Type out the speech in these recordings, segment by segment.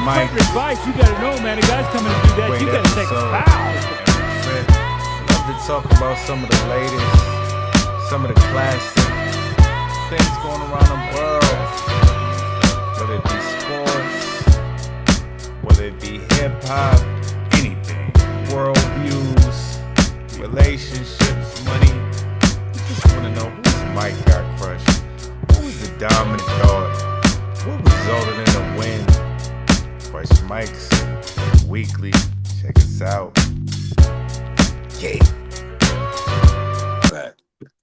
Mike. certain advice you gotta know, man. The guy's coming to do that. Great You gotta take a episode. bow. Love to talk about some of the latest, some of the classic things going around the world. Whether it be sports, whether it be hip hop, anything. World views, relationships, money. Just wanna know who's Mike got crushed. Who was the dominant thought? What resulted in a win? Fresh Mike's weekly. Check us out. Yeah. Right.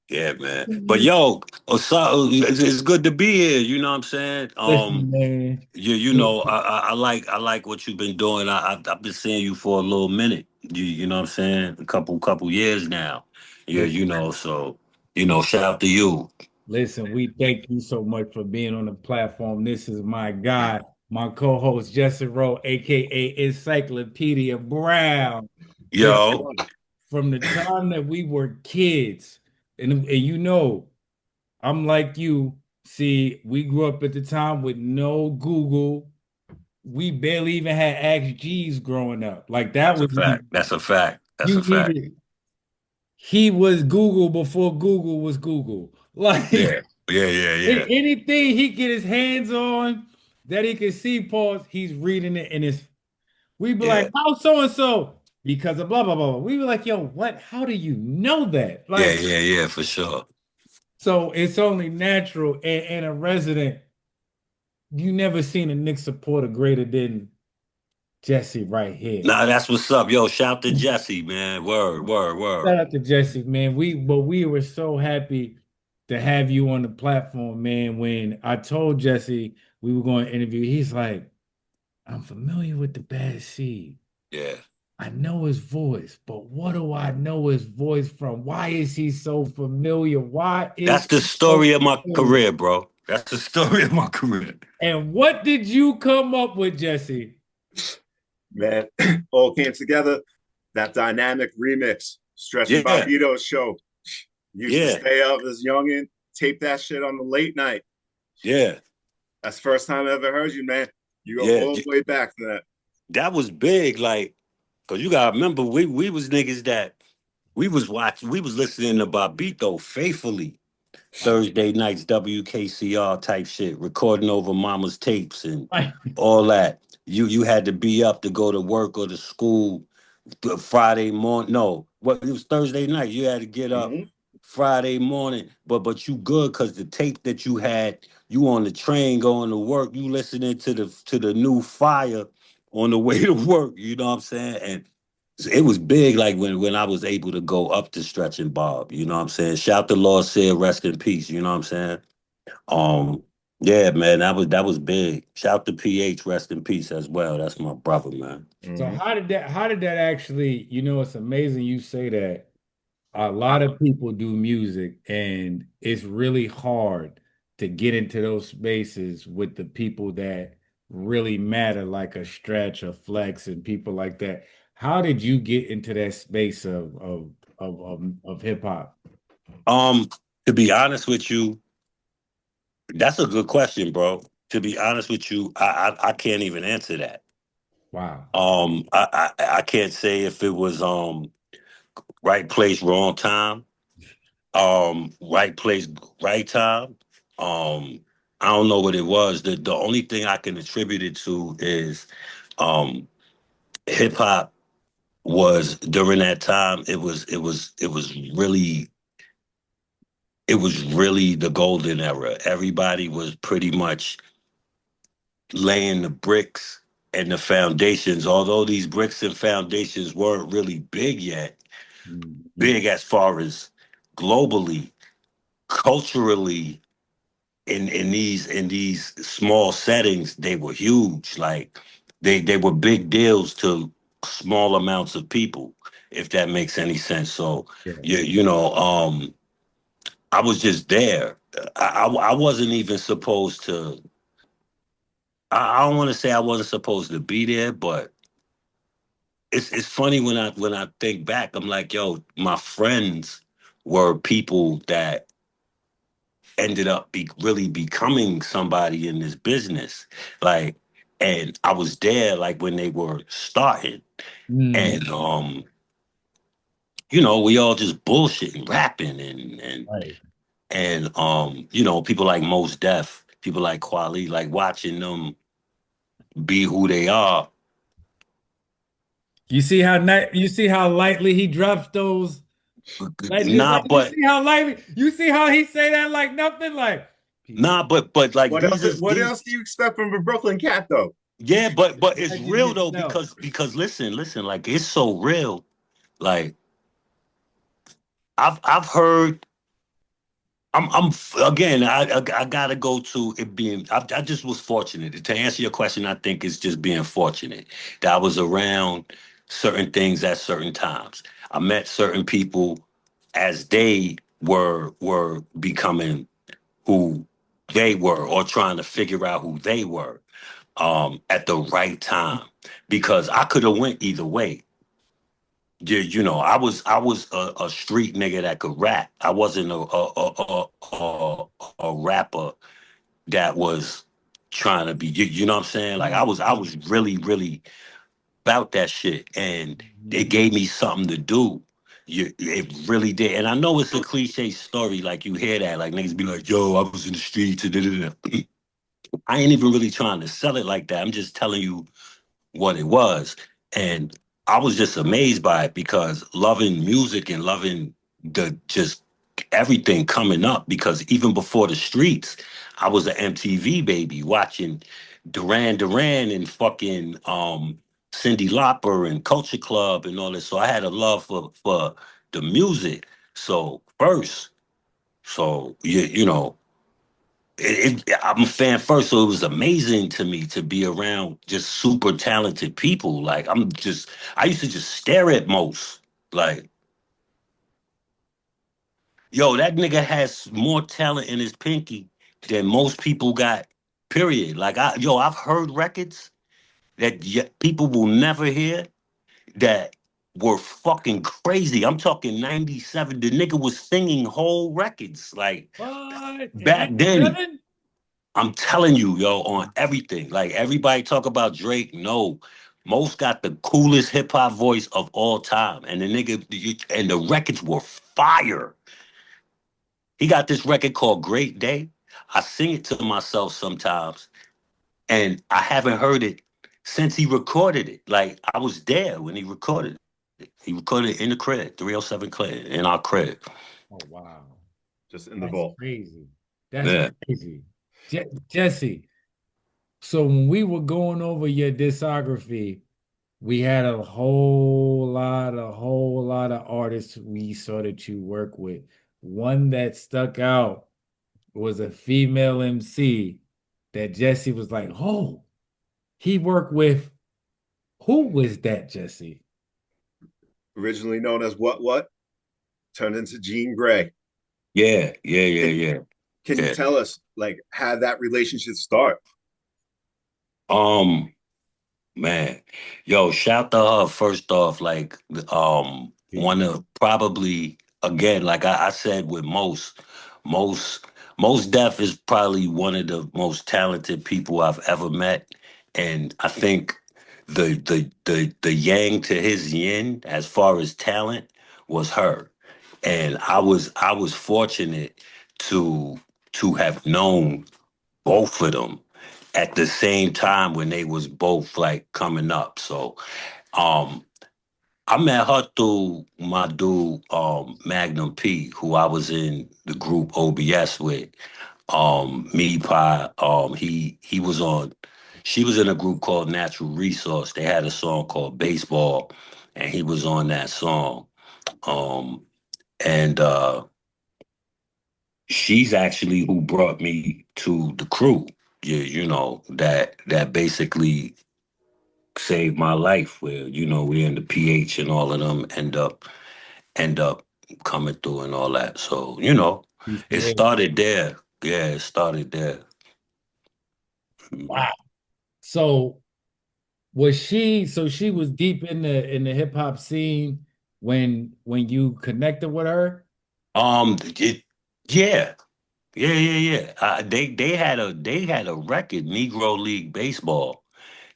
Yeah, man. But yo, it's good to be here. You know what I'm saying? Listen, man. You know, I like what you've been doing. I've been seeing you for a little minute. You know what I'm saying? A couple years now. Yeah, Listen, you know. So shout out to you. listen, we thank you so much for being on the platform. This is my guy, my co-host Jesse Rowe, aka Encyclopedia Brown. The Yo, from the time that we were kids, and you know, I'm like you. See, we grew up at the time with no Google. We barely even had Ask G's growing up. Like that that's a was fact. That's a fact. That's you a fact. needed. He was Google before Google was Google. Like Yeah, yeah, yeah, yeah, anything he get his hands on that he can see, pause. He's reading it, and it's we be like, yeah, how so and so because of blah blah blah. We be like, yo, what? How do you know that? yeah, Like, yeah, yeah, for sure. so it's only natural. And a resident, you never seen a Nick supporter greater than Jesse right here. Nah, that's what's up. Yo, shout to Jesse, man. Word, word, word. Shout out to Jesse, man. We were so happy to have you on the platform, man. When I told Jesse we were going to interview, he's like, I'm familiar with the Bad Seed. Yeah. I know his voice, but what do I know his voice from? Why is he so familiar? Why is That's the he so story of my familiar? career, bro. That's the story of my career. And what did you come up with, Jesse? Man, all came together. That dynamic remix, Stretch and Yeah, Bobbito's show. Used to yeah, stay up as youngin, tape that shit on the late night. yeah, That's the first time I ever heard you, man. You go yeah. all the way back to that. That was big, like, cause you gotta remember we was niggas that we was listening to Bobito faithfully. Thursday nights, WKCR type shit, recording over mama's tapes and all that. You had to be up to go to work or to school Friday morning. No, what it was Thursday night. You had to get up Mm-hmm. Friday morning, but you good because the tape that you had, you on the train going to work, you listening to the new fire on the way to work. You know what I'm saying? And it was big, like when I was able to go up to Stretch and Bob. You know what I'm saying? Shout the Lord said, rest in peace. You know what I'm saying? Um, yeah, man, that was big. Shout to PH, rest in peace as well. That's my brother, man. So Mm-hmm. how did that actually, it's amazing you say that. A lot of people do music and it's really hard to get into those spaces with the people that really matter, like a Stretch, a Flex, and people like that. How did you get into that space of hip hop? Um, to be honest with you, that's a good question, bro. To be honest with you, I can't even answer that. Wow. I can't say if it was right place, wrong time. Right place, right time. Um, I don't know what it was. The only thing I can attribute it to is um hip hop was during that time. It was really the golden era. Everybody was pretty much laying the bricks and the foundations. Although these bricks and foundations weren't really big yet, Mhm. big as far as globally, culturally, in these small settings, they were huge. Like they were big deals to small amounts of people, if that makes any sense. So Yeah. you know, I was just there. I wasn't even supposed to. I don't want to say I wasn't supposed to be there, but it's funny when I think back. I'm like, yo, my friends were people that ended up really becoming somebody in this business. Like, and I was there like when they were starting, Mm, and we all just bullshitting, rapping, right. people like Mos Def, people like Kweli, like watching them be who they are. You see how lightly he drops those, Nah, you but see how lightly, you see how he say that like nothing, like peace. nah, but like What else? What these. else do you expect from a Brooklyn cat, though? Yeah, but it's Legend real though himself. because listen, like it's so real. Like I've heard. Again. I gotta go to it being. I just was fortunate to answer your question. I think it's just being fortunate that I was around certain things at certain times. I met certain people as they were becoming who they were or trying to figure out who they were at the right time because I could have went either way. Yeah, I was a street nigga that could rap. I wasn't a rapper that was trying to be. You know what I'm saying? Like I was really about that shit, and it Mhm. gave me something to do. It really did, and I know it's a cliche story. Like you hear that, like niggas be like, "Yo, I was in the streets." And da-da-da." I ain't even really trying to sell it like that. I'm just telling you what it was. And I was just amazed by it because loving music and loving the just everything coming up because even before the streets, I was an MTV baby watching Duran Duran and fucking Cyndi Lauper and Culture Club and all this. So I had a love for the music. So first, so I'm a fan first, so it was amazing to me to be around just super talented people. Like I used to just stare at most. Like, yo, that nigga has more talent in his pinky than most people got. Period. Like, I've heard records that people will never hear that were fucking crazy. I'm talking '97. The nigga was singing whole records. Like What in back then. 97? I'm telling you, yo, on everything. Like everybody talk about Drake. No, most got the coolest hip hop voice of all time, and and the records were fire. He got this record called Great Day. I sing it to myself sometimes, and I haven't heard it since he recorded it. Like I was there when he recorded it. He recorded it in the crib, 307 crib, in our crib. Oh wow. Just in the That's vault. crazy. That's Yeah. crazy. Jesse, so when we were going over your discography, we had a whole lot of artists we saw that you work with. One that stuck out was a female MC that Jesse was like, oh, he worked with. Who was that, Jesse? Originally known as what turned into Jean Grae. Yeah, yeah, yeah, Can yeah, can you yeah. tell us like how that relationship start? Um, Man, yo, shout to her first off. Like, Peace. one of probably again, like I said with most, most Def is probably one of the most talented people I've ever met, and I think the yang to his yin as far as talent was her, and I was fortunate to have known both of them at the same time when they was both like coming up. So um I met her through my dude Magnum P, who I was in the group OBS with. Me Pie, he was on she was in a group called Natural Resource. They had a song called Baseball, and he was on that song. Um and she's actually who brought me to the crew. That basically saved my life. Where we in the PH and all of them end up coming through and all that. So Peace to it him. started there. Yeah, it started there. Mhm. Wow. So so she was deep in the hip hop scene when you connected with her? It, yeah, yeah. They had a record, Negro League Baseball,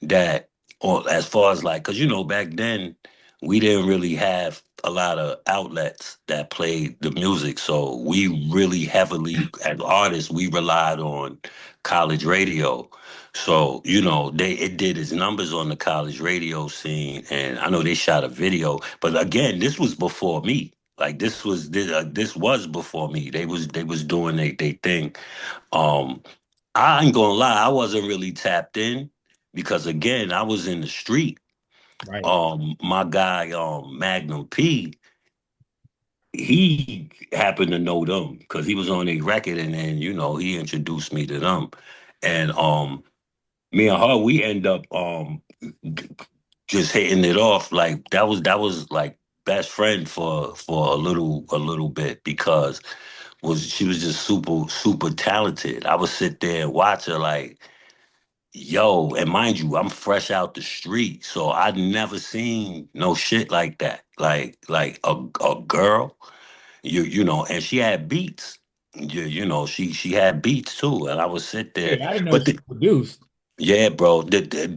that, or as far as like, because you know, back then we didn't really have a lot of outlets that played the music. So we really heavily, as artists, we relied on college radio. So, you know, it did its numbers on the college radio scene. And I know they shot a video, but again, this was before me. Like this was before me. They was doing they thing. Um, I ain't gonna lie, I wasn't really tapped in because again, I was in the street. Right. My guy, Magnum P, he happened to know them because he was on a record, and then you know he introduced me to them, and me and her, we end up g- just hitting it off. Like that was like best friend for a little bit because she was just super talented. I would sit there and watch her like. Yo, and mind you, I'm fresh out the street, so I'd never seen no shit like that. Like a girl, you know, and she had beats. You know, she had beats too, and I would sit there. Hey, I didn't know But she produced. yeah, bro,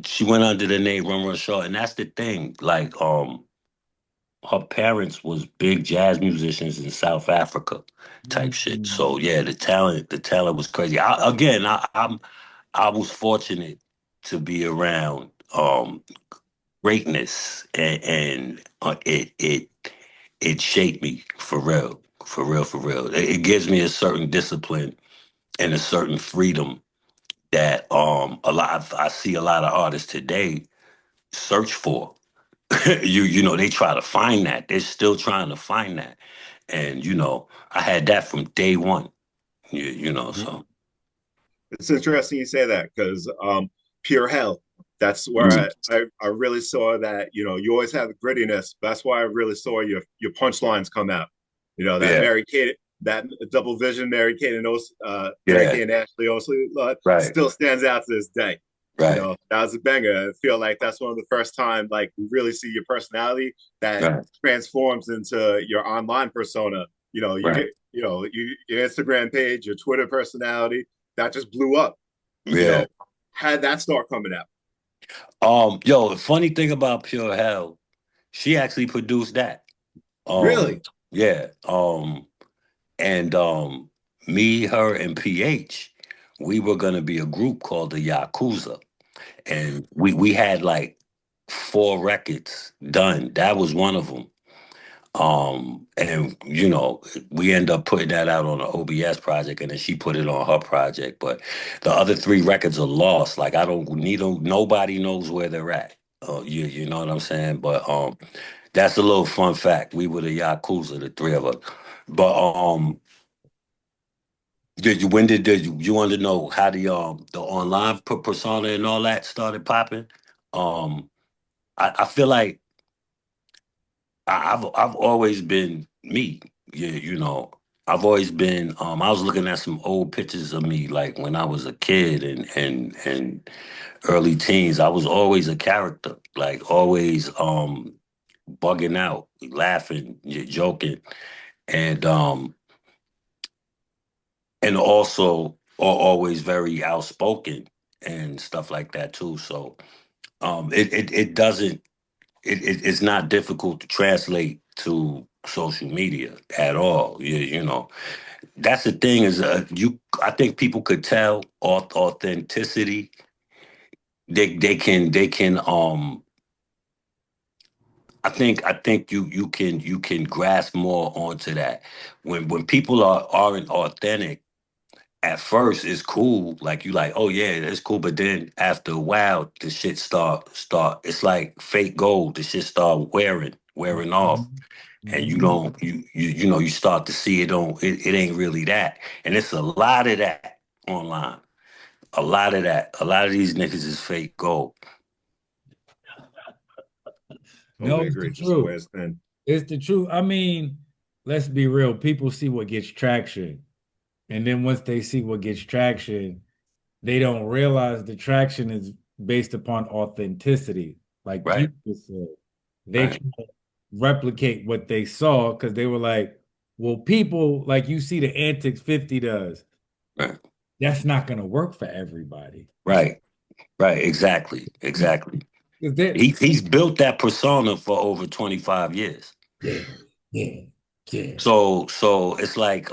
she went under the name Run Run Short, and that's the thing. Like, her parents was big jazz musicians in South Africa, type shit. Mhm. So yeah, the talent was crazy. I was fortunate to be around greatness, and it shaped me for real, for real, for real. It gives me a certain discipline and a certain freedom that I see a lot of artists today search for. You know, they try to find that. They're still trying to find that. And you know, I had that from day one. You know, so It's interesting you say that because pure hell. That's mm, where I really saw that, you always have the grittiness. That's why I really saw your punchlines come out. That yeah, Mary Kate, that double vision Mary Kate and Mary yeah, Kate and Ashley Osley right, still stands out to this day. right, That was a banger. I feel like that's one of the first time like we really see your personality that right, transforms into your online persona. right, Your Instagram page, your Twitter personality, that just blew up. You yeah. know, had that start coming out. Yo, the funny thing about Pure Hell, she actually produced that. Um, Really? yeah. And me, her, and PH, we were gonna be a group called the Yakuza, and we had like 4 records done. That was one of them. And you know, we end up putting that out on the OBS project, and then she put it on her project. But the other 3 records are lost. Like I don't need them. Nobody knows where they're at. You know what I'm saying? But that's a little fun fact. We were the Yakuza, the 3 of us. But you wanted to know how the online persona and all that started popping? Um, I feel like I've always been me. Yeah, you know, I've always been. I was looking at some old pictures of me, like when I was a kid and early teens. I was always a character, like always bugging out, laughing, joking, and um and also always very outspoken and stuff like that too. So it doesn't it's not difficult to translate to social media at all. You know, that's the thing is I think people could tell authenticity. They can I think you can grasp more onto that when people aren't authentic. At first it's cool, like you like, oh yeah, it's cool, but then after a while the shit start it's like fake gold. The shit start wearing off, Mhm. and you Mhm. don't you know you start to see it ain't really that, and it's a lot of that online. A lot of these niggas is fake gold. No, Totally it's the agree. Just the way truth. it's been. It's the truth. I mean, let's be real. People see what gets traction. And then once they see what gets traction, they don't realize the traction is based upon authenticity. Like you Right, just said, they right, try to replicate what they saw because they were like, well, people like you see the antics 50 does. right, That's not going to work for everybody. right, Right, exactly. He's built that persona for over 25 years. Yeah, yeah, yeah. So it's like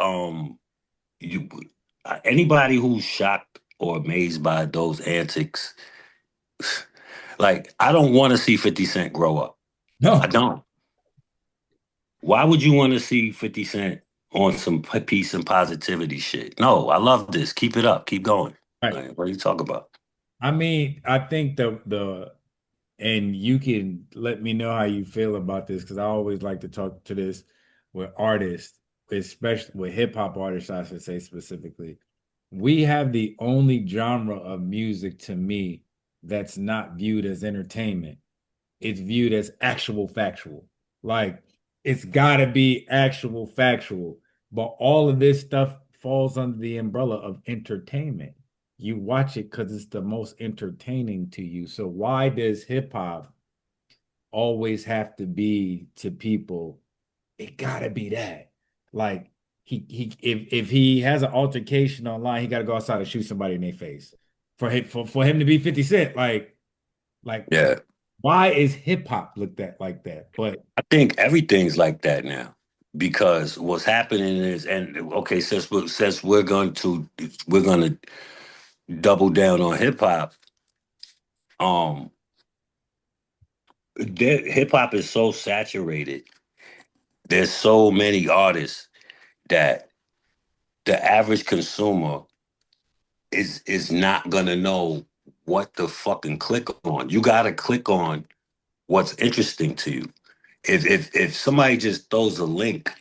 you anybody who's shocked or amazed by those antics, like I don't want to see 50 Cent grow up. I No, don't. Why would you want to see 50 Cent on some peace and positivity shit? No, I love this. Keep it up. Keep going. right. Like, what are you talking about? I mean, I think the and you can let me know how you feel about this because I always like to talk to this with artists, especially with hip hop artists, I should say specifically. We have the only genre of music to me that's not viewed as entertainment. It's viewed as actual factual. Like it's got to be actual factual. But all of this stuff falls under the umbrella of entertainment. You watch it because it's the most entertaining to you. So why does hip hop always have to be to people? It gotta be that. Like if he has an altercation online, he gotta go outside and shoot somebody in their face. For him to be 50 Cent, like Yeah. why is hip hop looked at like that? But I think everything's like that now because what's happening is, and okay, since we're going to double down on hip hop. Um, hip hop is so saturated. There's so many artists that the average consumer is not gonna know what to fucking click on. You gotta click on what's interesting to you. If somebody just throws a link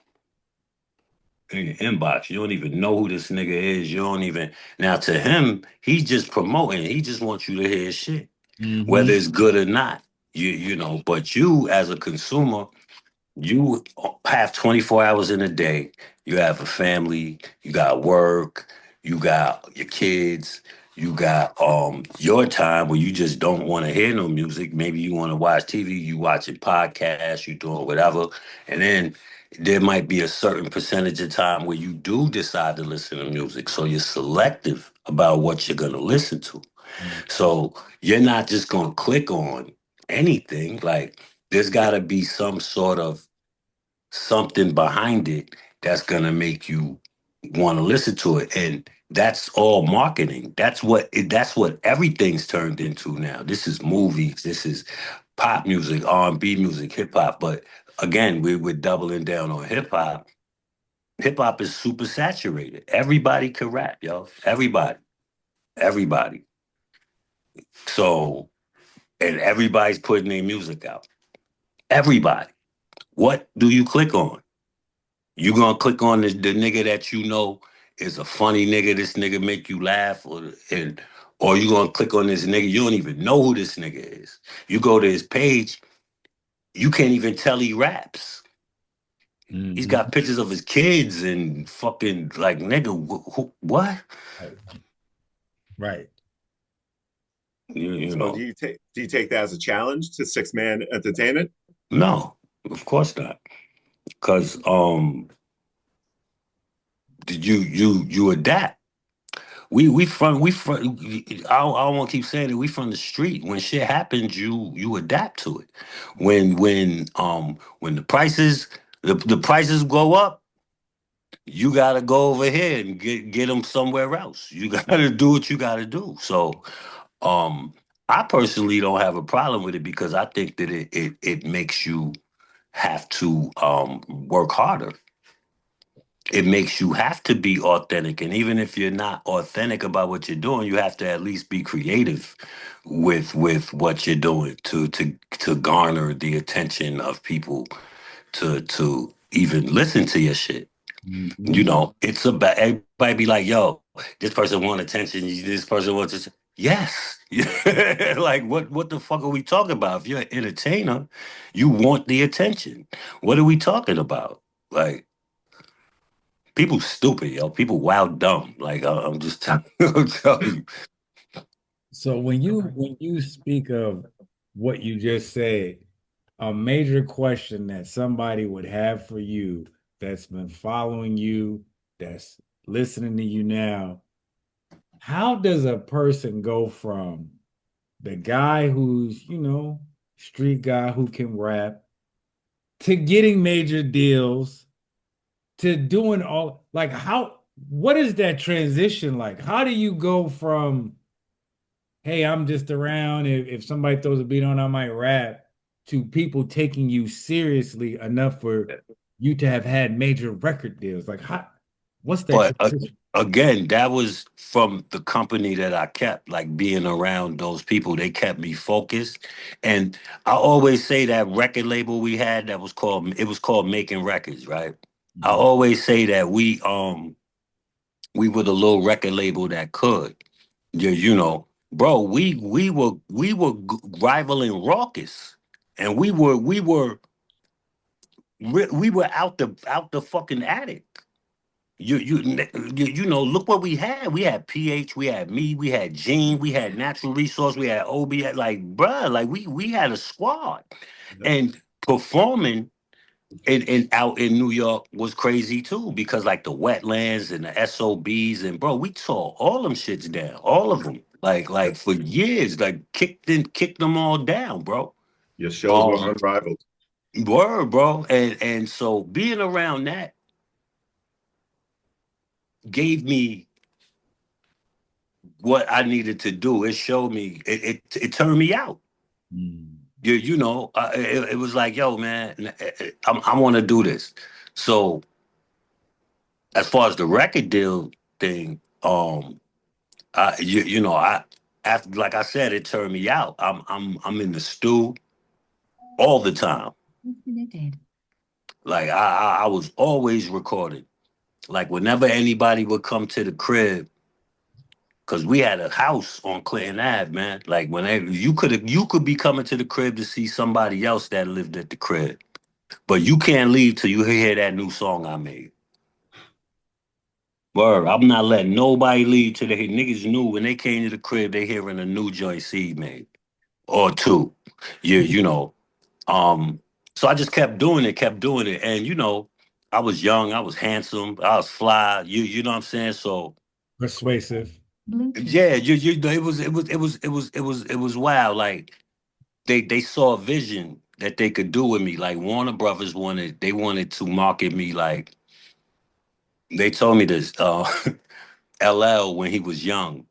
in your inbox. You don't even know who this nigga is. You don't even now to him, he's just promoting. He just wants you to hear his shit, whether Mhm. it's good or not. You know, but you as a consumer, you have 24 hours in a day. You have a family, you got work, you got your kids, you got your time where you just don't want to hear no music. Maybe you want to watch TV, you watching podcasts, you doing whatever. And then there might be a certain percentage of time where you do decide to listen to music. So you're selective about what you're gonna listen to. So you're not just gonna click on anything. Like there's gotta be some sort of something behind it that's gonna make you want to listen to it, and that's all marketing. That's what everything's turned into now. This is movies, this is pop music, R&B music, hip hop. But again, we're doubling down on hip hop. Hip hop is super saturated. Everybody can rap, yo. Everybody. So, and everybody's putting their music out. Everybody. What do you click on? You gonna click on the nigga that you know is a funny nigga. This nigga make you laugh, or you gonna click on this nigga you don't even know who this nigga is. You go to his page, you can't even tell he raps. He's Mhm. got pictures of his kids and fucking like nigga. What? Right. Right. You So know? do you take that as a challenge to six man entertainment? No, of course not. Because you adapt. We from I don't want to keep saying it. We from the street. When shit happens, you adapt to it. When the prices go up, you gotta go over here and get them somewhere else. You gotta do what you gotta do. So um, I personally don't have a problem with it because I think that it makes you have to work harder. It makes you have to be authentic, and even if you're not authentic about what you're doing, you have to at least be creative with what you're doing to garner the attention of people to even listen to your shit. You Mhm. know, it's about everybody be like, yo, this person want attention, this person wants this. Yes. Like what the fuck are we talking about? If you're an entertainer, you want the attention. What are we talking about? Like people stupid, yo. People wild dumb. Like I'm just telling, I'm telling you. So when you speak of what you just said, a major question that somebody would have for you that's been following you, that's listening to you now, how does a person go from the guy who's, street guy who can rap, to getting major deals, to doing all like what is that transition like? How do you go from, hey, I'm just around, if somebody throws a beat on, I might rap, to people taking you seriously enough for you to have had major record deals? Like, what's that But transition? again, that was from the company that I kept, like being around those people. They kept me focused. And I always say that record label we had that was called Making Records, right? I Mhm. always say that we were the little record label that could. Bro, we were rivaling Raucous. And we were out the fucking attic. Look what we had. We had PH, we had me, we had Gene, we had Natural Resource, we had OB. Like, bruh, like we had a squad. Yep. And performing in out in New York was crazy too, because like the wetlands and the SOBs, and bro, we tore all them shits down, all of them. Like for years, like kicked them all down, bro. Your shows were Um, unrivaled. word, bro, and so being around that gave me what I needed to do. It showed me, it turned me out. Mm. It was like, yo, man, I want to do this. So as far as the record deal thing, I after, like I said, it turned me out. I'm in the stew all the time. Like I was always recording. Like whenever anybody would come to the crib, cause we had a house on Clinton Ave, man. Like whenever you could be coming to the crib to see somebody else that lived at the crib, but you can't leave till you hear that new song I made. Word, I'm not letting nobody leave till they niggas knew when they came to the crib they hearing a new joint C made or two. You know. Um, so I just kept doing it, and I was young, I was handsome, I was fly. You know what I'm saying? So Persuasive. yeah, it was wild. Like they saw a vision that they could do with me. Like Warner Brothers wanted to market me. Like they told me this, LL when he was young,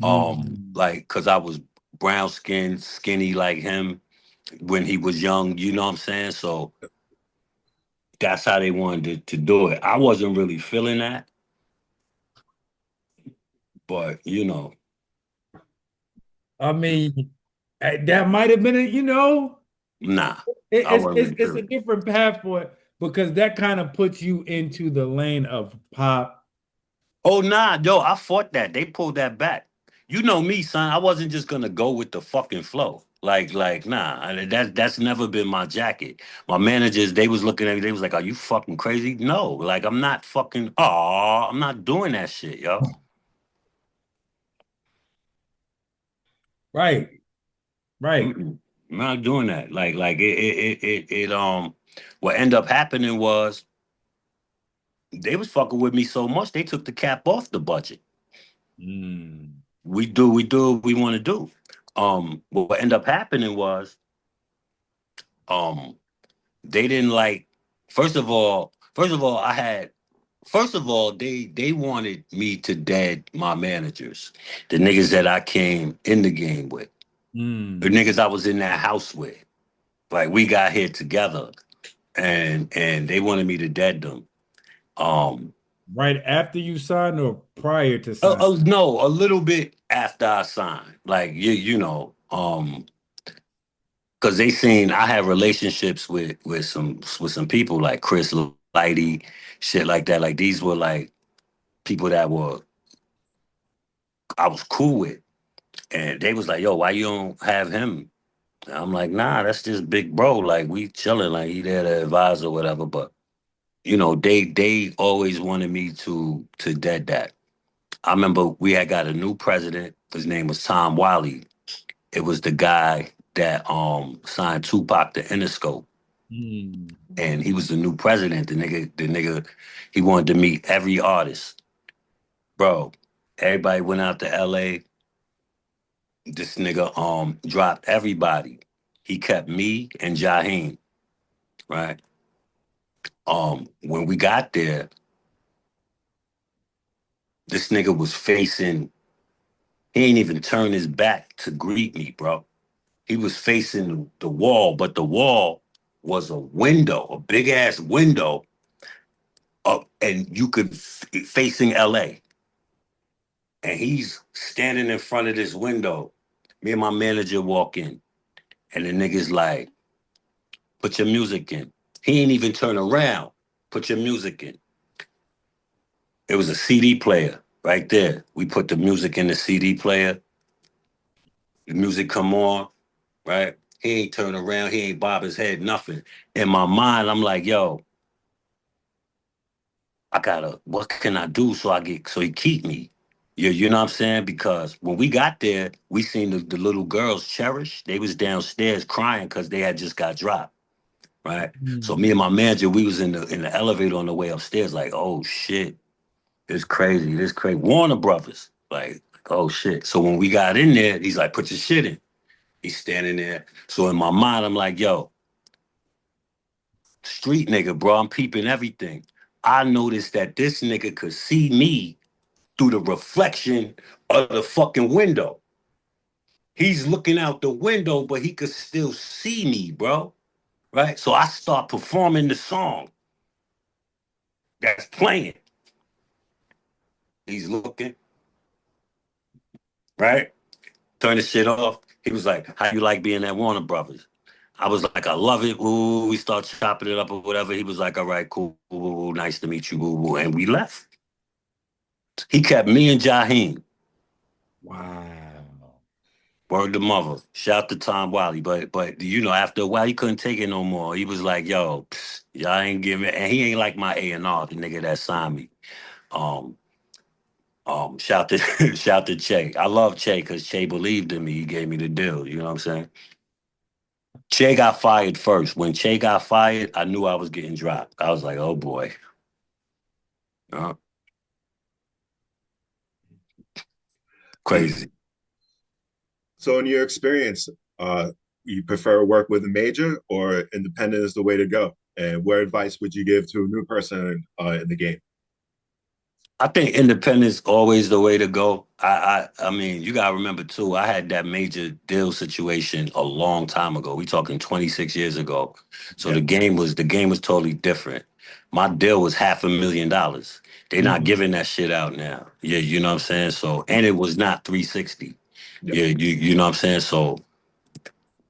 Mm. like because I was brown skinned, skinny like him when he was young. You know what I'm saying? So that's how they wanted to do it. I wasn't really feeling that, but I mean, that might have been nah, I it's wasn't it's really it's feeling a it. different path for it, because that kind of puts you into the lane of pop. Oh nah, yo, I fought that. They pulled that back. You know me, son. I wasn't just gonna go with the fucking flow. Like, nah. That's never been my jacket. My managers, they was looking at me. They was like, "Are you fucking crazy?" No, like I'm not fucking. Oh, I'm not doing that shit, yo. Right, right. Mm-mm. I'm not doing that. Like what ended up happening was they was fucking with me so much they took the cap off the budget. Mm. We do what we want to do. What ended up happening was um they didn't like. First of all, they wanted me to dead my managers, the niggas that I came in the game with, the Mm. niggas I was in that house with. Like we got here together, and they wanted me to dead them. Um, Right after you signed or prior to sign? no, a little bit after I signed, like because they seen I had relationships with some people like Chris Lighty, shit like that. Like these were like people that were I was cool with, and they was like, "Yo, why you don't have him?" And I'm like, "Nah, that's just big bro. Like we chilling. Like he there to advise or whatever." But they always wanted me to dead that. I remember we had got a new president. His name was Tom Wiley. It was the guy that signed Tupac to Interscope, Mm. and he was the new president. The nigga, he wanted to meet every artist, bro. Everybody went out to L.A. This nigga dropped everybody. He kept me and Jaheim, right? When we got there, this nigga was facing, he ain't even turned his back to greet me, bro. He was facing the wall, but the wall was a window, a big ass window up, and you could facing LA. And he's standing in front of this window. Me and my manager walk in, and the nigga's like, put your music in. He ain't even turn around. Put your music in. It was a CD player right there. We put the music in the CD player. The music come on, right? He ain't turn around. He ain't bob his head, nothing. In my mind, I'm like, yo, what can I do so he keep me? You know what I'm saying? Because when we got there, we seen the little girls Cherish. They was downstairs crying because they had just got dropped, right? So me and my manager, we was in the elevator on the way upstairs, like, oh shit, it's crazy, this crazy. Warner Brothers, like, oh shit. So when we got in there, he's like, put your shit in. He's standing there. So in my mind, I'm like, yo, street nigga, bro, I'm peeping everything. I noticed that this nigga could see me through the reflection of the fucking window. He's looking out the window, but he could still see me, bro. Right? So I start performing the song that's playing. He's looking, right? Turn the shit off. He was like, how you like being at Warner Brothers? I was like, I love it. Ooh, we start chopping it up or whatever. He was like, all right, cool. Ooh, nice to meet you. Ooh, and we left. He kept me and Jaheim. Wow. Word to mother. Shout to Tom Wiley. But after a while he couldn't take it no more. He was like, yo, y'all ain't giving, and he ain't like my A&R, the nigga that signed me. Um, shout to shout to Che. I love Che because Che believed in me. He gave me the deal. You know what I'm saying? Che got fired first. When Che got fired, I knew I was getting dropped. I was like, oh boy. Uh, crazy. So, in your experience, you prefer work with a major or independent is the way to go? And what advice would you give to a new person in the game? I think independence always the way to go. I mean, you gotta remember too. I had that major deal situation a long time ago. We talking 26 years ago. So Yeah. the game was totally different. My deal was $500,000. They're not Mhm. giving that shit out now. Yeah, you know what I'm saying. So and it was not 360. Yeah. Yeah, you know what I'm saying. So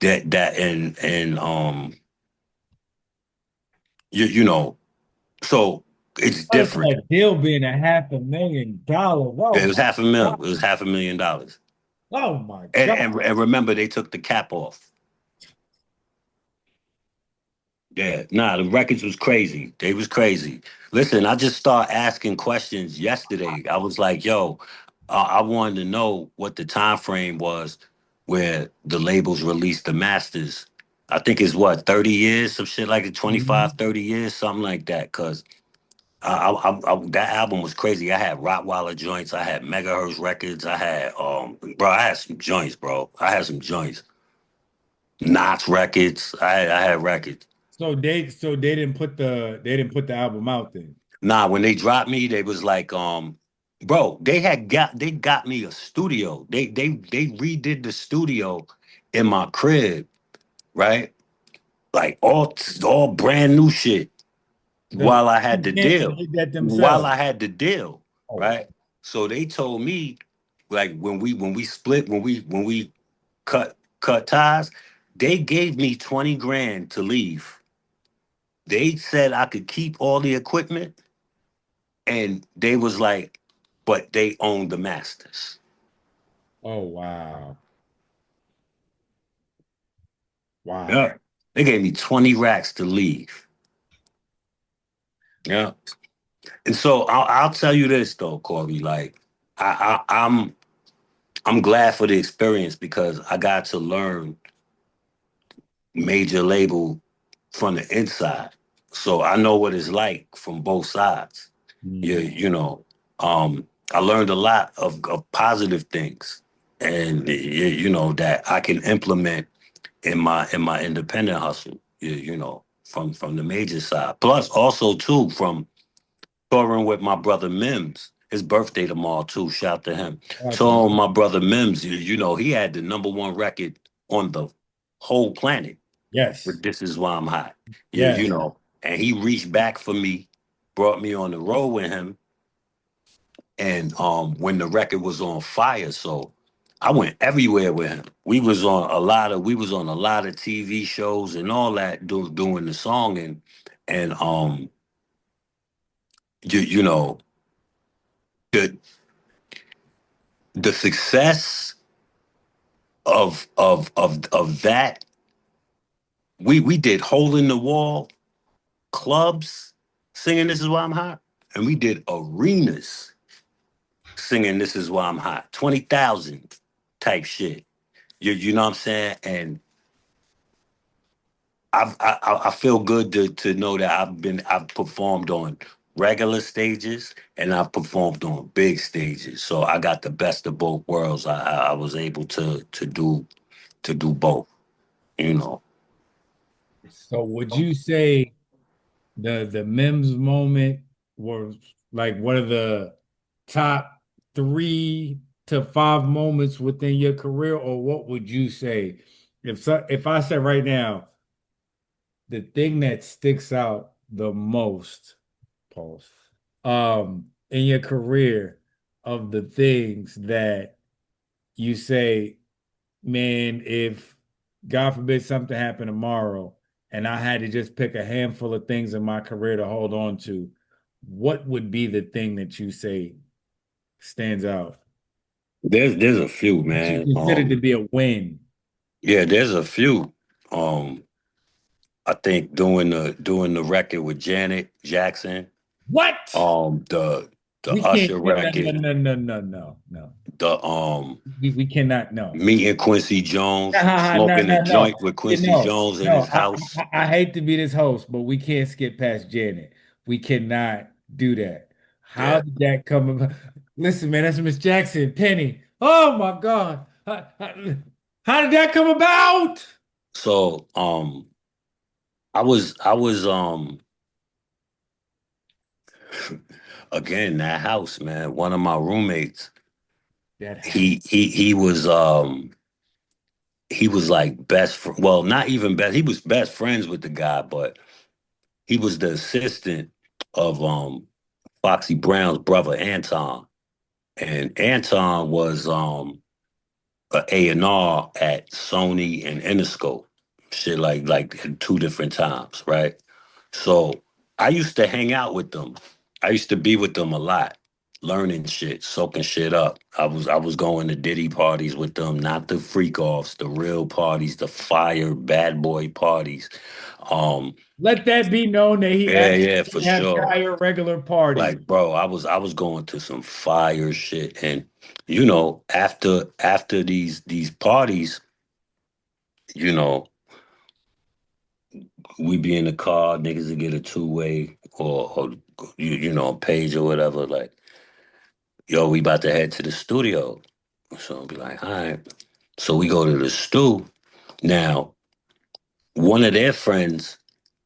that and you know so it's What different. that deal being $500,000? It Oh was my half a mil. God. It was $500,000. Oh my And, God. and and remember, they took the cap off. Yeah, nah, the records was crazy. They was crazy. Listen, I just started asking questions yesterday. I was like, yo, I wanted to know what the time frame was where the labels released the masters. I think it's what, 30 years, some shit like it, Mhm. 25, 30 years, something like that. Cause that album was crazy. I had Rottweiler joints, I had Megahertz records, I had bro, I had some joints, bro. I had some joints. Knots records. I had records. So they didn't put the album out then. Nah, when they dropped me, they was like, bro, they got me a studio. They redid the studio in my crib, right? Like all brand new shit The while I had the band deal. did that While themselves. I had the deal, Oh, right? So they told me, like when we split, when we cut ties, they gave me 20 grand to leave. They said I could keep all the equipment, and they was like, but they own the masters. oh wow. Wow. Yeah. They gave me 20 racks to leave. Yeah. And so I'll tell you this though, Corey. Like I'm glad for the experience because I got to learn major label from the inside. So I know what it's like from both sides. Yeah, Mm. I learned a lot of positive things. and you know that I can implement in my independent hustle. You know, from the major side. Plus, also too from touring with my brother Mims. His birthday tomorrow too. Shout to him. Out to Touring with my brother Mims. You know, he had the #1 record on the whole planet. yes, But this is why I'm hot. You yes. know, and he reached back for me, brought me on the road with him, and when the record was on fire, so I went everywhere with him. We was on a lot of TV shows and all that doing the song and you know the the success of that we did hole in the wall clubs singing This Is Why I'm Hot, and we did arenas singing This Is Why I'm Hot, 20,000 type shit. You know what I'm saying? And I feel good to know that I've performed on regular stages and I've performed on big stages. So I got the best of both worlds. I was able to do both. You know, So would you say the Mims moment was like one of the top 3 to 5 moments within your career, or what would you say? If I said right now, the thing that sticks out the most, pause, in your career of the things that you say, man, if God forbid something happened tomorrow and I had to just pick a handful of things in my career to hold on to, what would be the thing that you say stands out there's a few, that you man. consider to be a win? Yeah, there's a few. Um, I think doing the record with Janet Jackson, What? the We can't. Usher No, no, no, record, no, no, no, no, no. the We cannot. No. meeting Quincy Jones, No, smoking a no, no. joint with Yeah, Quincy no, Jones in no. his house. I hate to be this host, but we can't skip past Janet. We cannot do that. How Yeah. did that come about? Listen, man, that's Miss Jackson, Penny. Oh my God. How did that come about? So I was again that house, man. One of my roommates, That house. he was like well, not even best. He was best friends with the guy, but he was the assistant of Foxy Brown's brother Anton. And Anton was a A&R at Sony and Interscope. Shit like at 2 different times, right? So I used to hang out with them. I used to be with them a lot, learning shit, soaking shit up. I was going to Diddy parties with them, not the freak offs, the real parties, the fire bad boy parties. Um, Let that be known that he yeah, actually yeah, for had sure. prior regular parties. Like, bro, I was going to some fire shit, and you know, after these parties, you know, we be in the car, niggas would get a 2-way or you know, a page or whatever. Like, yo, we about to head to the studio. So I'll be like, all right. So we go to the stew. Now, one of their friends,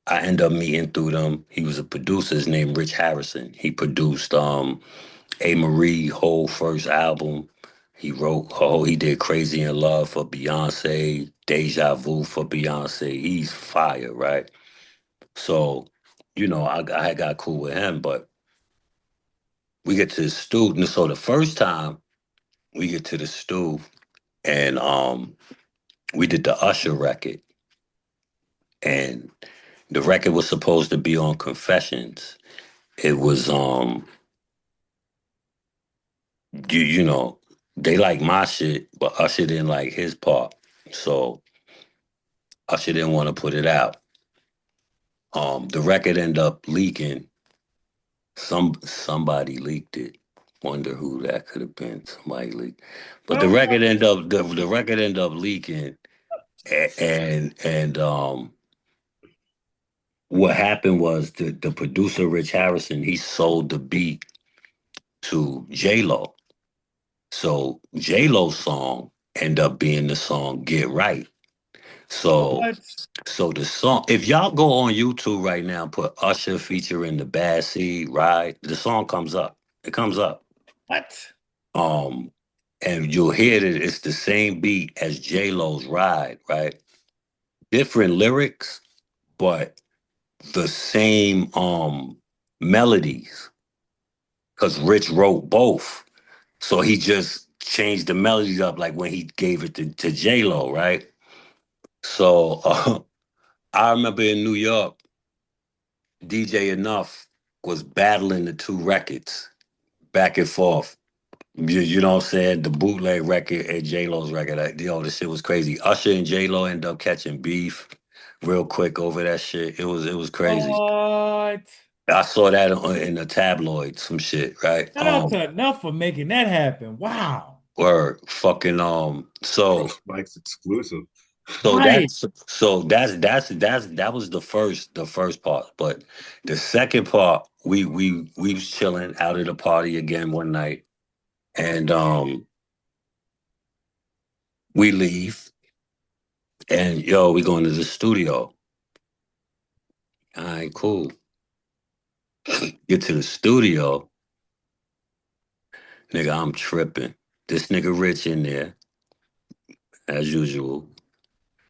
I end up meeting through them. He was a producer. His name Rich Harrison. He produced A. Marie whole first album. He did Crazy in Love for Beyonce, Deja Vu for Beyonce. He's fire, right? So, you know, I got cool with him, but we get to the stew. And so the first time we get to the stew and we did the Usher record. And the record was supposed to be on Confessions. It was you know, they like my shit, but Usher didn't like his part. So Usher didn't want to put it out. The record ended up leaking. Somebody leaked it. Wonder who that could have been. Somebody leaked. But the record ended up leaking, and what happened was the producer Rich Harrison he sold the beat to J Lo. So J-Lo's song end up being the song Get Right. So What? so the song, if y'all go on YouTube right now, put Usher featuring the Bad Seed, Ride, the song comes up. It comes up. What? Um, and you'll hear that it's the same beat as J-Lo's Ride, right? Different lyrics, but the same melodies. Because Rich wrote both. So he just changed the melodies up like when he gave it to J-Lo, right? So I remember in New York, DJ Enough was battling the two records back and forth. You know what I'm saying? The bootleg record and J Lo's record. The shit was crazy. Usher and J Lo ended up catching beef real quick over that shit. It was crazy. What? I saw that in the tabloid, some shit, right? Shout out to Enough for making that happen. Wow. Or fucking Bro, so Mike's exclusive. so Right. that was the first part. But the second part, we was chilling out at a party again one night, and we leave, and yo, we going to the studio. All right, cool. Get to the studio, nigga. I'm tripping. This nigga Rich in there as usual.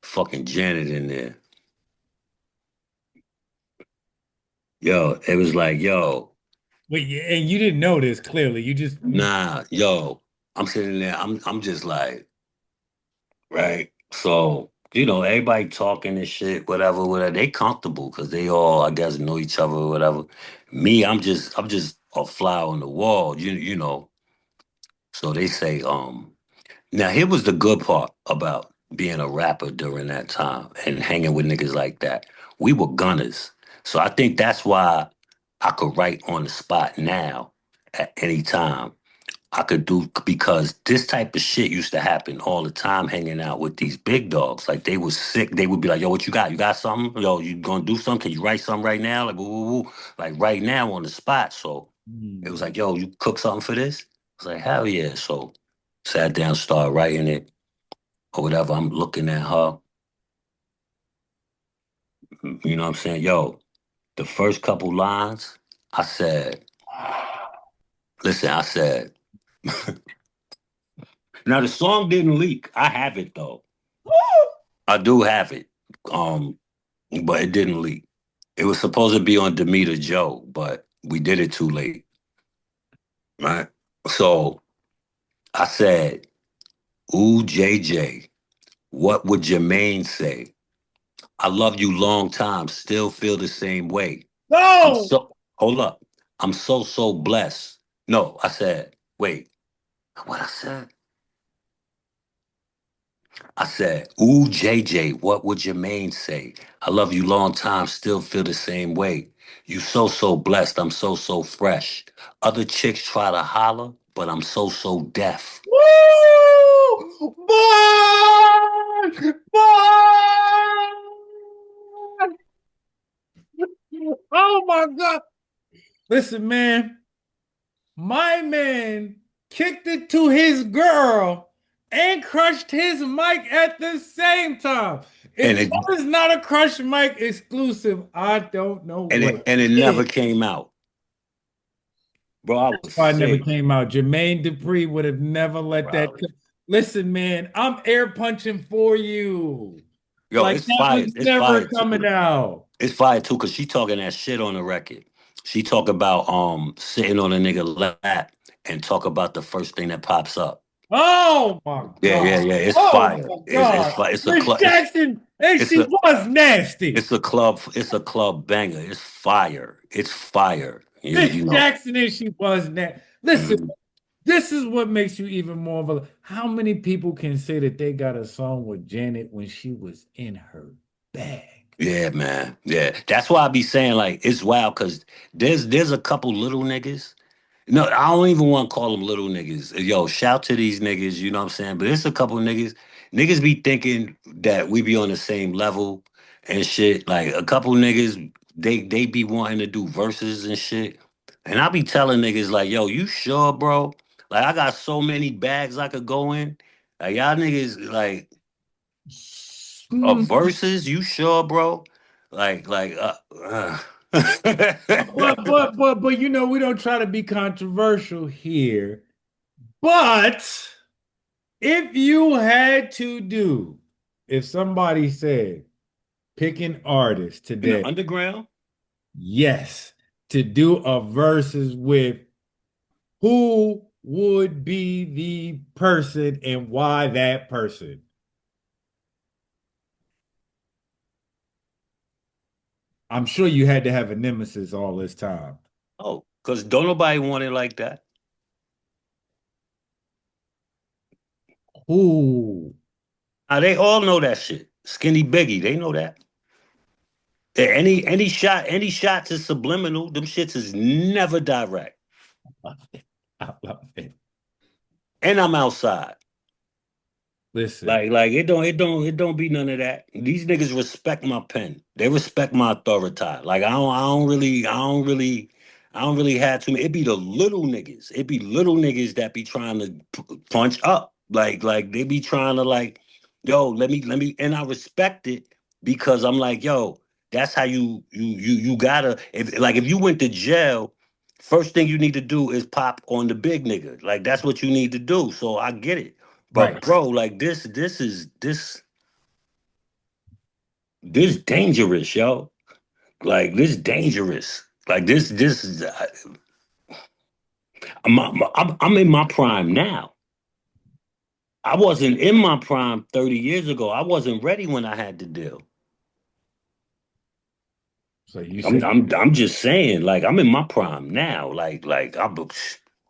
Fucking Janet in there. Yo, it was like, yo, Wait, and you didn't know this clearly. You just nah, yo. I'm sitting there. I'm just like, right. So everybody talking and shit, whatever, whatever. They comfortable because they all, I guess, know each other or whatever. Me, I'm just a fly on the wall. You know. So they say, now here was the good part about being a rapper during that time and hanging with niggas like that. We were gunners. So I think that's why I could write on the spot now at any time. I could do because this type of shit used to happen all the time hanging out with these big dogs. Like they was sick. They would be like, yo, what you got? You got something? Yo, you gonna do something? Can you write something right now? Like, woo, woo, woo. Like right now on the spot. So it was like, yo, you cook something for this? I was like, hell yeah. So sat down, started writing it or whatever. I'm looking at her. You know what I'm saying? Yo, the first couple lines, I said, listen, I said, now the song didn't leak. I have it though. I do have it. Um, but it didn't leak. It was supposed to be on Demeter Joe, but we did it too late. Right? So I said, ooh, JJ, what would Jermaine say? I love you long time, still feel the same way. I'm no. so hold up. I'm so blessed. No, I said, wait, what I said? I said, ooh, JJ, what would Jermaine say? I love you long time, still feel the same way. You so blessed, I'm so fresh. Other chicks try to holler, but I'm so deaf. Woo! Boy! Boy! Oh my God. Listen, man. My man kicked it to his girl and crushed his mic at the same time. And If it that is not a crush mic exclusive, I don't know and what it and it never is. came out. Bro, I was Why it never sick. came out. Jermaine Dupri would have never let that. Bro. Listen, man, I'm air punching for you. Yo, Like it's that fire. was It's never fire coming too. out. It's fire too, cause she talking that shit on the record. She talk about sitting on a nigga lap and talk about the first thing that pops up. Oh my Yeah, God. yeah, yeah. It's Oh fire. my It's God. fire. It's a Miss club. It's Jackson, and it's she a was nasty. it's a club. It's a club banger. It's fire. It's fire. You Miss you know. Jackson, and she was nasty. Listen, Mhm. this is what makes you even more of a. How many people can say that they got a song with Janet when she was in her bag? Yeah, man. Yeah, that's why I be saying like it's wild because there's a couple little niggas. No, I don't even want to call them little niggas. Yo, shout to these niggas, you know what I'm saying? But it's a couple niggas. Niggas be thinking that we be on the same level and shit. Like a couple niggas, they be wanting to do verses and shit. And I be telling niggas like, yo, you sure, bro? Like I got so many bags I could go in. Like y'all niggas like a Mm, verses. You sure, bro? Like. but you know, we don't try to be controversial here. But if you had to do, if somebody said pick an artist In the today, underground. yes, to do a versus with, who would be the person and why that person? I'm sure you had to have a nemesis all this time. Oh, because don't nobody want it like that. Who? They all know that shit. Skinny Biggie, they know that. Any shots is subliminal. Them shits is never direct. I love it. I love it. And I'm outside. Listen, Like it don't be none of that. These niggas respect my pen. They respect my authority. Like I don't really have too many. It be the little niggas. It be little niggas that be trying to punch up. Like they be trying to like, yo, let me, and I respect it because I'm like, yo, that's how you gotta, if you went to jail. First thing you need to do is pop on the big nigga. Like that's what you need to do. So I get it. But right. bro, like this dangerous, yo. Like this dangerous. Like this is I'm in my prime now. I wasn't in my prime 30 years ago. I wasn't ready when I had the deal. So you I'm say, I'm I'm just saying, like I'm in my prime now. Like I'm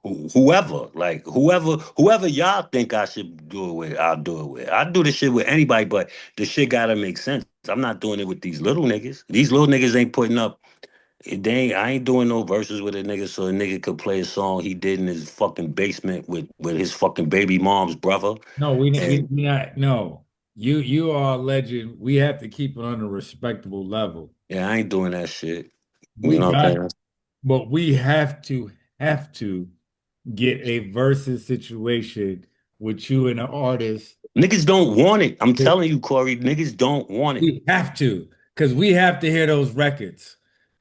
whoever, like whoever y'all think I should do it with, I'll do it with. I do this shit with anybody, but the shit gotta make sense. I'm not doing it with these little niggas. These little niggas ain't putting up. I ain't doing no verses with a nigga so a nigga could play a song he did in his fucking basement with his fucking baby mom's brother. no, we And not. No, you are a legend. We have to keep it on a respectable level. yeah, I ain't doing that shit. You We know what I'm got, saying? but we have to get a versus situation with you and the artist. Niggas don't want it. I'm telling you, Corey, niggas don't want it. We have to, because we have to hear those records.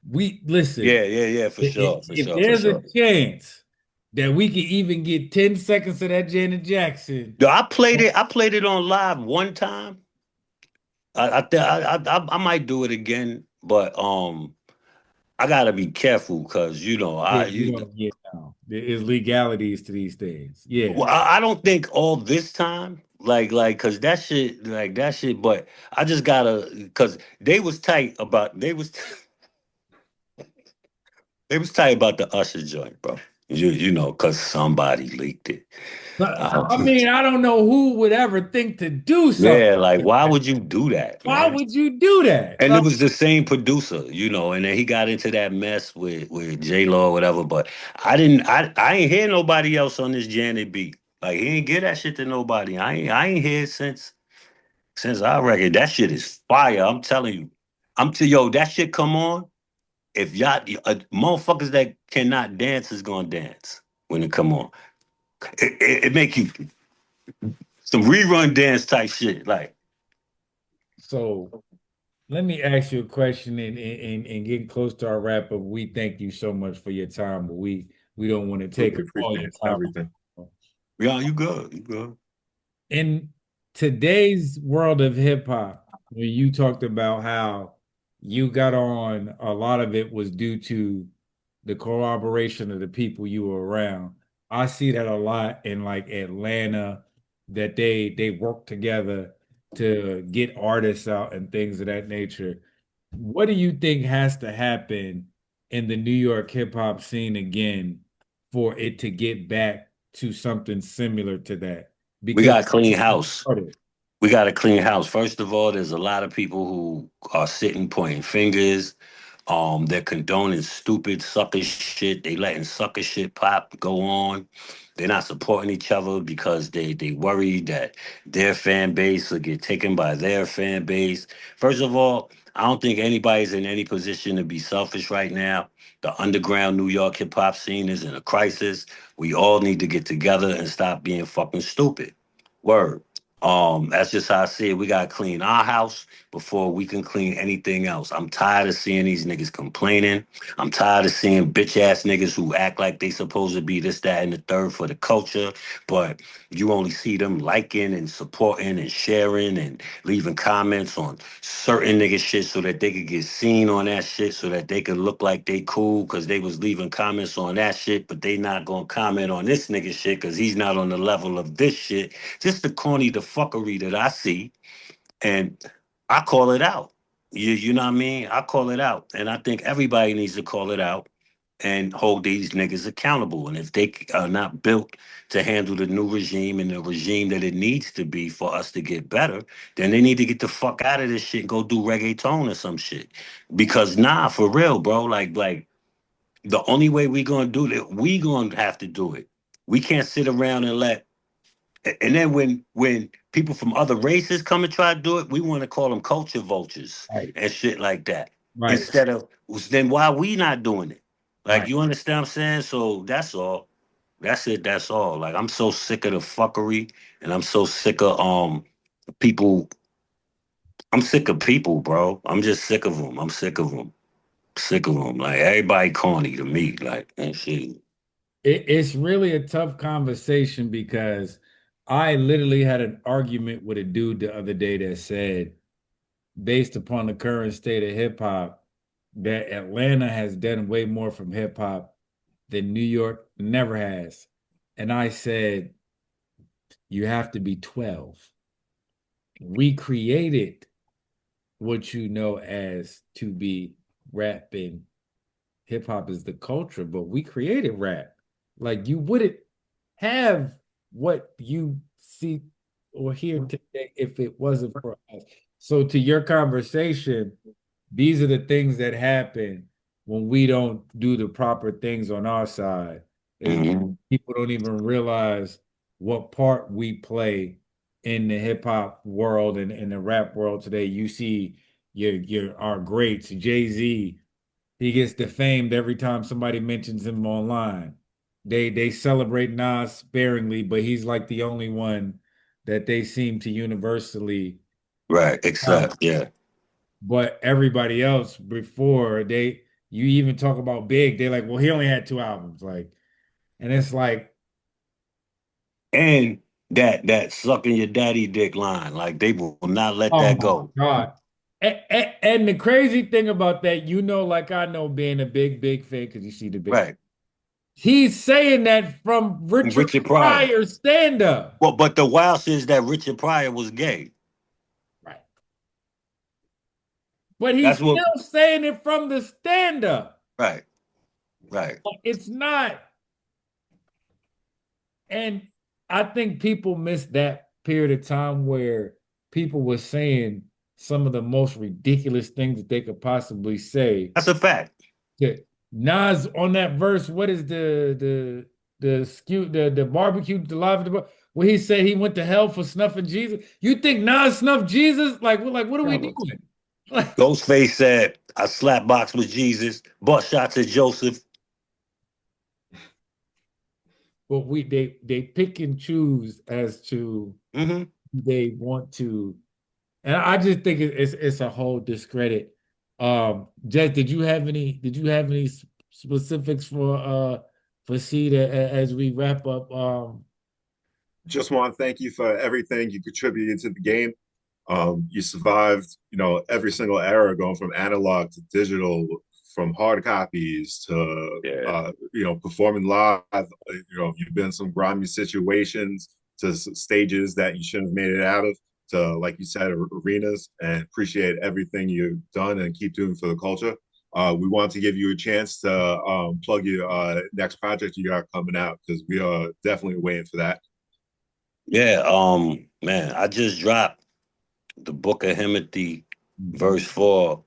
We listen. Yeah, for sure, for If sure, for there's a sure. chance that we can even get 10 seconds of that Janet Jackson, Yo, I played it on live one time. I might do it again, but I gotta be careful because you know yeah, you don't get now. There is legalities to these things. Yeah. well, I don't think all this time, cause that shit. But I just gotta, cause they was tight about they was tight about the Usher joint, bro. You know, cause somebody leaked it. But, Uh, I mean, I don't know who would ever think to do something yeah, like like why that. would you do that, Why man? would you do that? And it Like, was the same producer, you know, and then he got into that mess with J Lo or whatever. But I ain't hear nobody else on this Janet beat. Like he ain't get that shit to nobody. I ain't hear since I reckon that shit is fire. I'm telling you. Yo, that shit come on. If y'all motherfuckers that cannot dance is gonna dance when it come on. It make you some rerun dance type shit. Like so let me ask you a question and getting close to our wrap up. We thank you so much for your time, but we don't want to take We all your appreciate time. everything. yeah, you good, you good. In today's world of hip hop, where you talked about how you got on, a lot of it was due to the cooperation of the people you were around. I see that a lot in like Atlanta, that they work together to get artists out and things of that nature. What do you think has to happen in the New York hip hop scene again for it to get back to something similar to that? We Because got a clean house. started. We got a clean house. First of all, there's a lot of people who are sitting pointing fingers. They're condoning stupid sucker shit. They letting sucker shit pop go on. They're not supporting each other because they worry that their fan base will get taken by their fan base. First of all, I don't think anybody's in any position to be selfish right now. The underground New York hip hop scene is in a crisis. We all need to get together and stop being fucking stupid. Word. That's just how I see it. We gotta clean our house before we can clean anything else. I'm tired of seeing these niggas complaining. I'm tired of seeing bitch ass niggas who act like they supposed to be this, that, and the third for the culture, but you only see them liking and supporting and sharing and leaving comments on certain nigga shit so that they could get seen on that shit so that they could look like they cool because they was leaving comments on that shit, but they not gonna comment on this nigga shit because he's not on the level of this shit. Just the corny, the fuckery that I see, and I call it out. You know what I mean? I call it out, and I think everybody needs to call it out and hold these niggas accountable. And if they are not built to handle the new regime and the regime that it needs to be for us to get better, then they need to get the fuck out of this shit and go do reggaeton or some shit. Because nah, for real, bro, like the only way we gonna do it, we gonna have to do it. We can't sit around and let and then when people from other races come and try to do it, we want to call them culture vultures Right. and shit like that. Right. Instead of then why we not doing it? Like Right. you understand what I'm saying? So that's all. That's it. That's all. Like I'm so sick of the fuckery, and I'm so sick of people. I'm sick of people, bro. I'm just sick of them. I'm sick of them. Sick of them. Like everybody corny to me. Like and shit. It's really a tough conversation because I literally had an argument with a dude the other day that said, based upon the current state of hip hop, that Atlanta has done way more from hip hop than New York never has. And I said, you have to be 12. We created what you know as to be rapping. Hip hop is the culture, but we created rap. Like you wouldn't have what you see or hear today if it wasn't for us. So to your conversation, these are the things that happen when we don't do the proper things on our side. Is Mhm. people don't even realize what part we play in the hip hop world and in the rap world today. You see your our greats, Jay-Z, he gets defamed every time somebody mentions him online. They celebrate Nas sparingly, but he's like the only one that they seem to universally. Right. Except yeah. But everybody else before you even talk about Big, they're like, well, he only had 2 albums. Like, and it's like, And that sucking your daddy dick line, like they will not let oh that my go. God. And the crazy thing about that, like I know being a big fan, because you see the big, Right. he's saying that from Richard Richard Pryor. Pryor stand-up. Well, but the wild shit is that Richard Pryor was gay. Right. But he's That's what. still saying it from the stand-up. Right. Right. It's not. And I think people miss that period of time where people were saying some of the most ridiculous things that they could possibly say. That's a fact. That Nas on that verse, what is the barbecue the live where he said he went to hell for snuffing Jesus? You think Nas snuffed Jesus? Like what are we doing? Like, Ghostface said, "I slap box with Jesus, butt shots at Joseph." but they pick and choose as to Mm-hmm. they want to, and I just think it's a whole discredit. Jess, did you have any specifics for Cedar as we wrap up? Just want to thank you for everything you contributed to the game. You survived, every single era, going from analog to digital, from hard copies to, Yeah. performing live. You've been in some grimy situations, to stages that you shouldn't have made it out of, to, like you said, arenas, and appreciate everything you've done and keep doing for the culture. We want to give you a chance to plug your next project you got coming out, because we are definitely waiting for that. Yeah. Man, I just dropped the Book of Himothy, verse 4.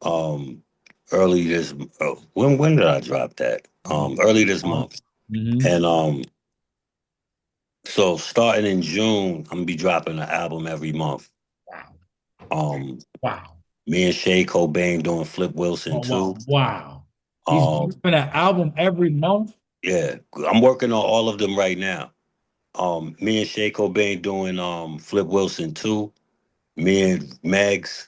Um, early this. When did I drop that? Early this month, Mhm. and So starting in June, I'm gonna be dropping an album every month. Wow. Um, Wow. me and Shay Cobain doing Flip Wilson Wow. Wow. too. Wow. He's Um, dropping an album every month. yeah, I'm working on all of them right now. Me and Shay Cobain doing Flip Wilson too. Me and Megs,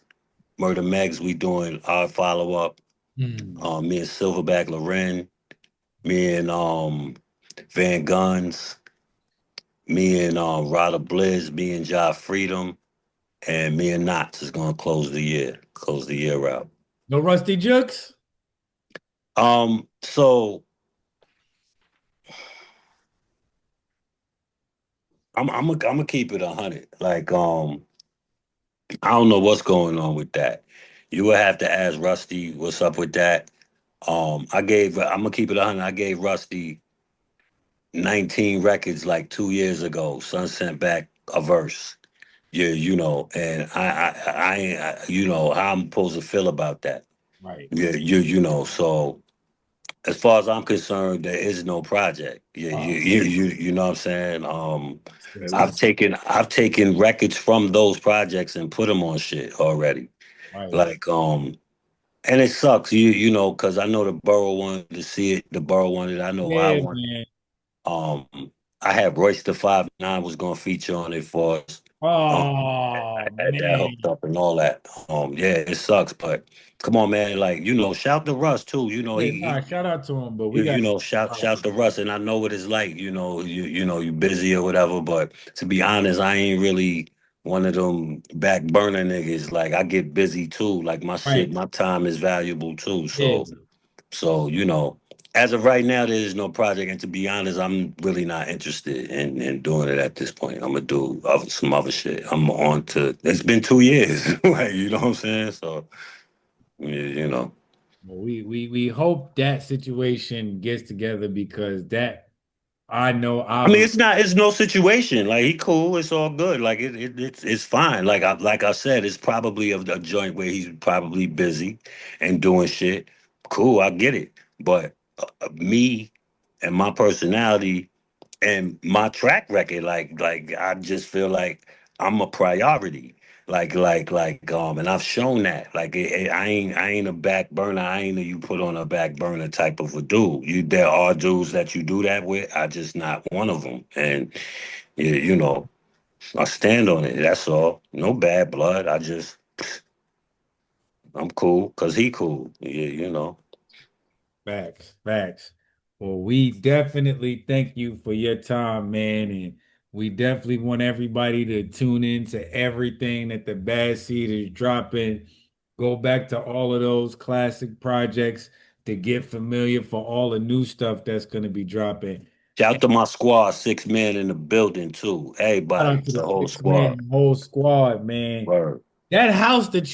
Murder Megs, we doing our follow up. Hmm. Me and Silverback Loren, me and Van Guns, me and Rada Blizz, me and Ja Freedom, and me and Knots is gonna close the year out. No Rusty Jukes? So I'm gonna keep it 100. Like I don't know what's going on with that. You would have to ask Rusty what's up with that. I'm gonna keep it 100. I gave Rusty 19 records like 2 years ago. Son sent back a verse. Yeah, and you know how I'm supposed to feel about that. Right. Yeah, so as far as I'm concerned, there is no project. Yeah, you know what I'm saying? Yeah, I've taken records from those projects and put them on shit already. right. Like and it sucks, because I know the borough wanted to see it. The borough wanted. I know I Yeah, want. man. Um, I had Royce the 5'9" was gonna feature on it for us. Um, Oh, I had that man. hooked up and all that. Yeah, it sucks, but come on, man. Like shout to Russ too. Yeah, nah, shout out to him, but we You got know, shout to Russ, and I know what it's like. You busy or whatever. But to be honest, I ain't really one of them back burner niggas. Like I get busy too. Like my right. shit, my time is valuable too. Yeah. So as of right now, there is no project, and to be honest, I'm really not interested in doing it at this point. I'm gonna do some other shit. I'm on to. It's been 2 years, like you know what I'm saying. So yeah. Well, we hope that situation gets together because that I know I mean, obviously. it's no situation. Like he cool, it's all good. Like it's fine. Like I said, it's probably a joint where he's probably busy and doing shit. Cool, I get it. But me and my personality and my track record, like I just feel like I'm a priority. And I've shown that. Like I ain't a back burner. I ain't a you put on a back burner type of a dude. There are dudes that you do that with. I just not one of them. And I stand on it. That's all. No bad blood. I'm cool because he cool. Yeah. Facts, facts. Well, we definitely thank you for your time, man. And we definitely want everybody to tune in to everything that the Bad Seed is dropping. Go back to all of those classic projects to get familiar for all the new stuff that's going to be dropping. Shout to my squad, 6 men in the building too. Shout Everybody, out to the the whole six man squad. whole squad, man. Word. That house that